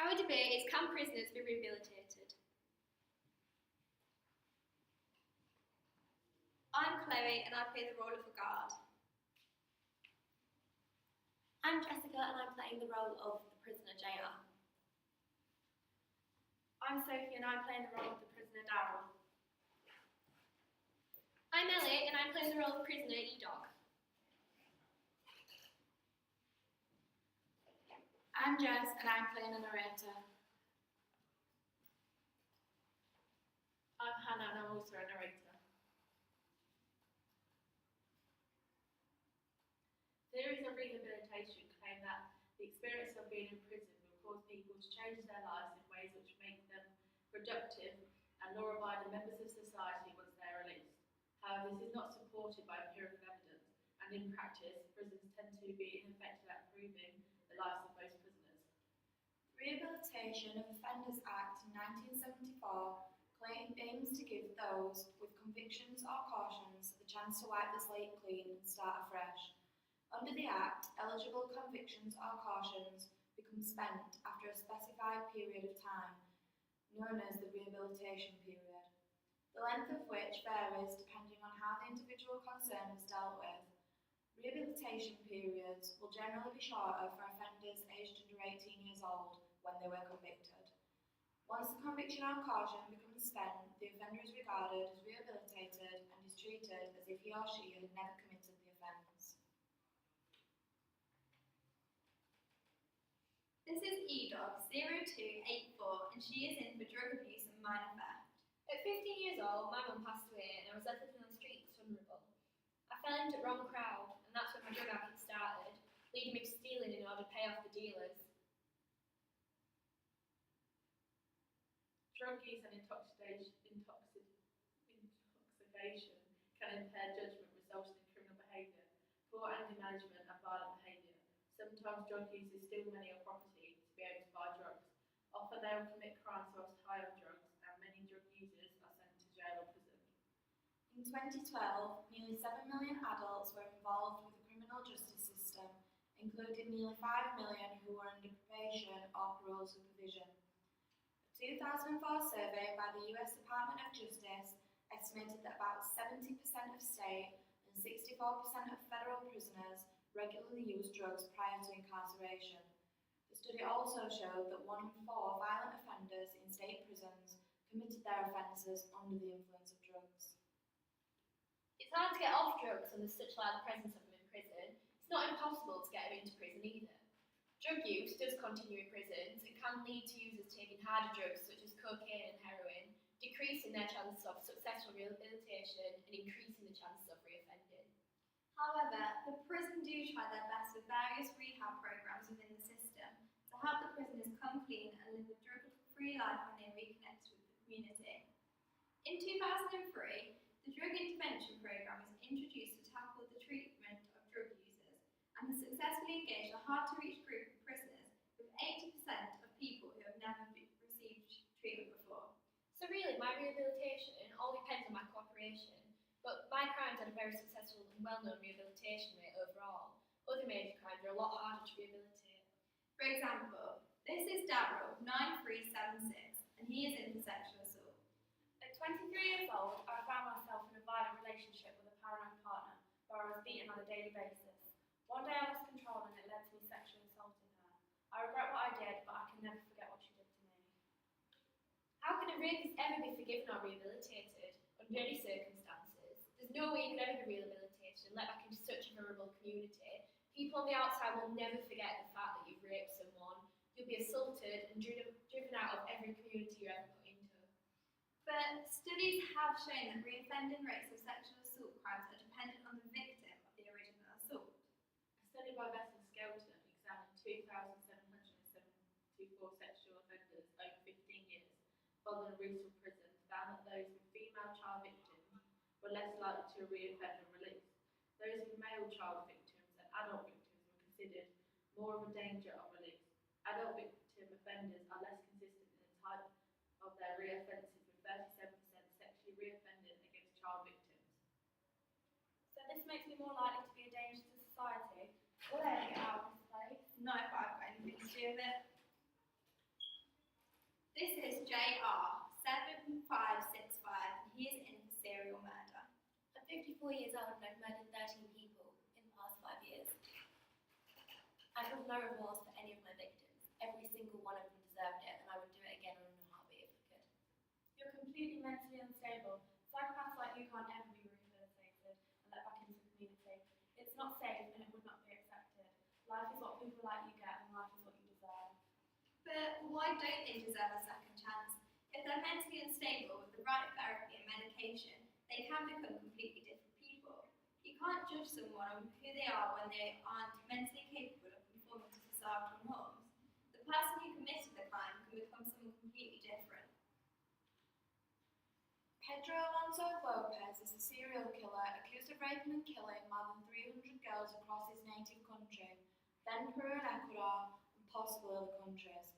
Our debate is, can prisoners be rehabilitated? I'm Chloe and I play the role of a guard. I'm Jessica and I'm playing the role of the prisoner JR. I'm Sophie and I'm playing the role of the prisoner Daryl. I'm Ellie and I'm playing the role of prisoner E-Dog. I'm Jess and I'm playing a narrator. I'm Hannah and I'm also a narrator. Theories of rehabilitation claim that the experience of being in prison will cause people to change their lives in ways which make them productive and law-abiding members of society once they are released. However, this is not supported by empirical evidence, and in practice, prisons tend to be ineffective at improving the lives of most prisoners. The Rehabilitation of Offenders Act in 1974 aims to give those with convictions or cautions the chance to wipe the slate clean and start afresh. Under the Act, eligible convictions or cautions become spent after a specified period of time, known as the rehabilitation period, the length of which varies depending on how the individual concerned is dealt with. Rehabilitation periods will generally be shorter for offenders aged under 18 years old when they were convicted. Once the conviction or caution becomes spent, the offender is regarded as rehabilitated and is treated as if he or she had never committed the offence. This is E-Dog 0284 and she is in for drug abuse and minor theft. At 15 years old, my mum passed away and I was left living on the streets vulnerable. I fell into the wrong crowd and that's when my drug habit started, leading me to stealing in order to pay off the dealers. Drug use and intoxication can impair judgment, resulting in criminal behaviour, poor anger management and violent behaviour. Sometimes drug users steal money or property to be able to buy drugs. Often they will commit crimes whilst high on drugs, and many drug users are sent to jail or prison. In 2012, nearly 7 million adults were involved with the criminal justice system, including nearly 5 million who were under probation or parole supervision. A 2004 survey by the US Department of Justice estimated that about 70% of state and 64% of federal prisoners regularly use drugs prior to incarceration. The study also showed that 1 in 4 violent offenders in state prisons committed their offences under the influence of drugs. It's hard to get off drugs when there's such large presence of them in prison. It's not impossible to get them into prison either. Drug use does continue in prisons and can lead to users taking harder drugs such as cocaine and heroin, decreasing their chances of successful rehabilitation and increasing the chances of reoffending. However, the prison do try their best with various rehab programs within the system to help the prisoners come clean and live a drug-free life when they reconnect with the community. In 2003, the Drug Intervention Program was introduced to tackle the treatment of drug users and has successfully engaged a hard-to-reach group of prisoners, with 80% of people who have never received treatment before. So really, my rehabilitation all depends on my cooperation, but my crimes had a very successful and well-known rehabilitation rate overall. Other major crimes are a lot harder to rehabilitate. For example, this is Daryl, 9376, and he is in for sexual assault. At 23 years old, I found myself in a violent relationship with a paranoid partner where I was beaten on a daily basis. One day I lost control and it led to me sexually assaulting her. I regret what I did, but I can never forget what she did to me. How can a rapist ever be forgiven or rehabilitated under any circumstances? There's no way you could ever be rehabilitated and let back into such a vulnerable community. People on the outside will never forget the fact that you've raped someone. You'll be assaulted and driven out of every community you ever put into. But studies have shown that reoffending rates of sexual assault crimes are dependent on the victim of the original assault. A study by Beth and Skelton examined 2,774 sexual offenders over 15 years, following a recent prison, found that those with female child victims were less likely to reoffend and release. Those with male child victims and adult victims were considered more of a danger of release. Adult victim offenders are less consistent in the type of their reoffences, with 37% sexually reoffending against child victims. So this makes me more likely to be a danger to society. Will I ever get out of this place? Not if I've got anything to do with it. This is JR7565 and he is in for serial murder. I'm 54 years old and I've murdered 13 people in the past 5 years. I feel no remorse for any of my victims. Every single one of them deserved it, and I would do it again in a heartbeat if I could. You're completely mentally unstable. Psychopaths like you can't ever be rehabilitated and let back into the community. It's not safe and it would not be accepted. Life is what people like you get and life is what you deserve. But why don't they deserve a second chance? If they're mentally unstable with the right therapy and medication, they can become completely different people. You can't judge someone on who they are when they aren't mentally capable of conforming to societal norms. The person who committed the crime can become someone completely different. Pedro Alonso Lopez is a serial killer accused of raping and killing more than 300 girls across his native country, then Peru and Ecuador, and possibly other countries.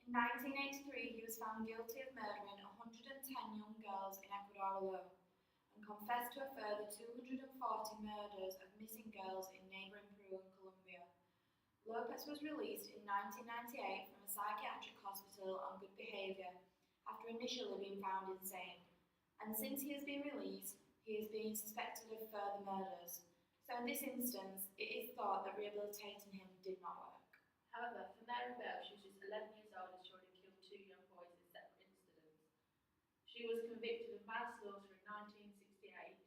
In 1983, he was found guilty of murdering 110 young girls in Ecuador alone, and confessed to a further 240 murders of missing girls in neighbouring Peru and Colombia. Lopez was released in 1998 from a psychiatric hospital on good behaviour after initially being found insane, and since he has been released, he is being suspected of further murders. So in this instance, it is thought that rehabilitating him did not work. However, for Mary Bell, she was just 11 years old and she already killed 2 young boys in separate incidents. She was convicted of manslaughter in 1968.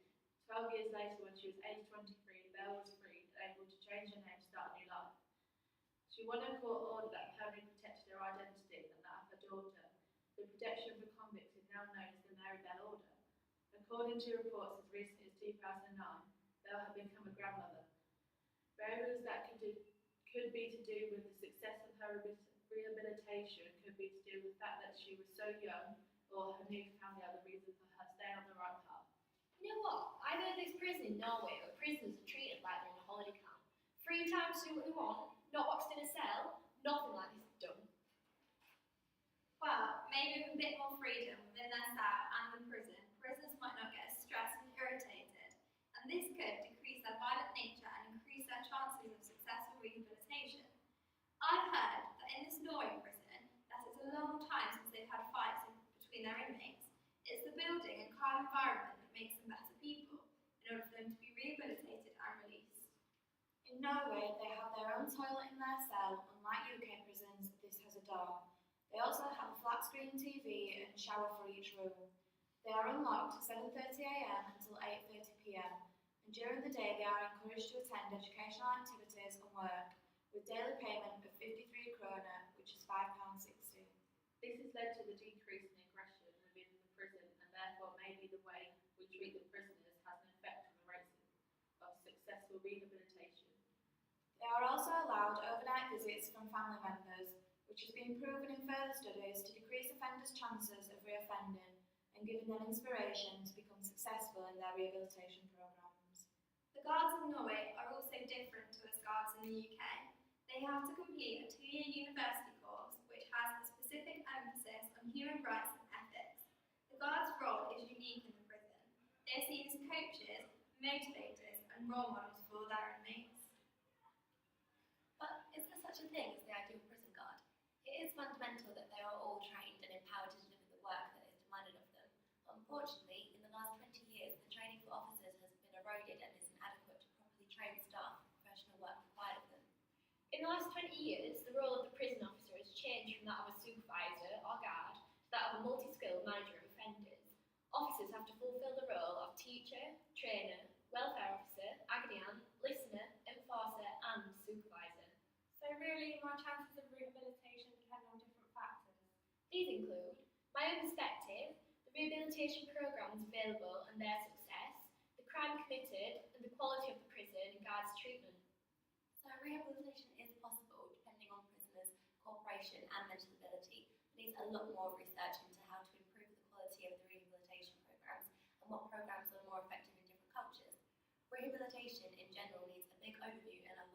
12 years later, when she was age 23, Bell was freed and able to change her name and start a new life. She won a court order that permanently protected her identity and that of her daughter. The protection for convicts is now known as the Mary Bell Order. According to reports as recent as 2009, Bell had become a grandmother. Variables that could be to do with the success of her rehabilitation could be to do with the fact that she was so young, or her new family are the reason for her staying on the right path. You know what? I know this prison in Norway where prisoners are treated like they're in a holiday camp. Free time to do what they want, not boxed in a cell, nothing like this is done. Well, maybe with a bit more freedom within their cell and the prison, prisoners might not get as stressed and irritated, and this could decrease their violent nature and increase their chances of successful rehabilitation. I've heard that in this Norway prison, that it's a long time since they've had fights between their inmates. It's the building and calm environment that makes them better people, in order for them to be rehabilitated and released. In Norway, they have their own toilet in their cell, unlike UK prisons, this has a door. They also have a flat screen TV and shower for each room. They are unlocked at 7:30 AM until 8:30 PM, and during the day they are encouraged to attend educational activities and work, with daily payment of 53 krona, which is £5.60. This has led to the decrease in aggression within the prison, and therefore maybe the way we treat the prisoners has an effect on the rates of successful rehabilitation. They are also allowed overnight visits from family members, which has been proven in further studies to decrease offenders' chances of reoffending and giving them inspiration to become successful in their rehabilitation programmes. The guards in Norway are also different to us guards in the UK. They have to complete a 2-year university course which has a specific emphasis on human rights and ethics. The guards' role is unique in the prison. They are seen as coaches, motivators and role models for their inmates. But is there such a thing as the ideal prison guard? It is fundamental that they are all trained and empowered to deliver the work that is demanded of them. But unfortunately, in the last 20 years, the training for officers has been eroded and is inadequate to properly train staff for professional work required of them. In the last 20 years, the role of the prison officer has changed from that of a supervisor or guard to that of a multi-skilled manager of offenders. Officers have to fulfil the role of teacher, trainer, welfare officer, agony aunt, listener, enforcer and supervisor. So really, my chances of rehabilitation depend on different factors. These include my own perspective, the rehabilitation programmes available and their success, the crime committed and the quality of the prison and guards' treatment. So rehabilitation is possible depending on prisoners' cooperation and mental ability. There needs a lot more research into how to improve the quality of the rehabilitation programmes and what programmes are more effective in different cultures. Rehabilitation in general needs a big overview and a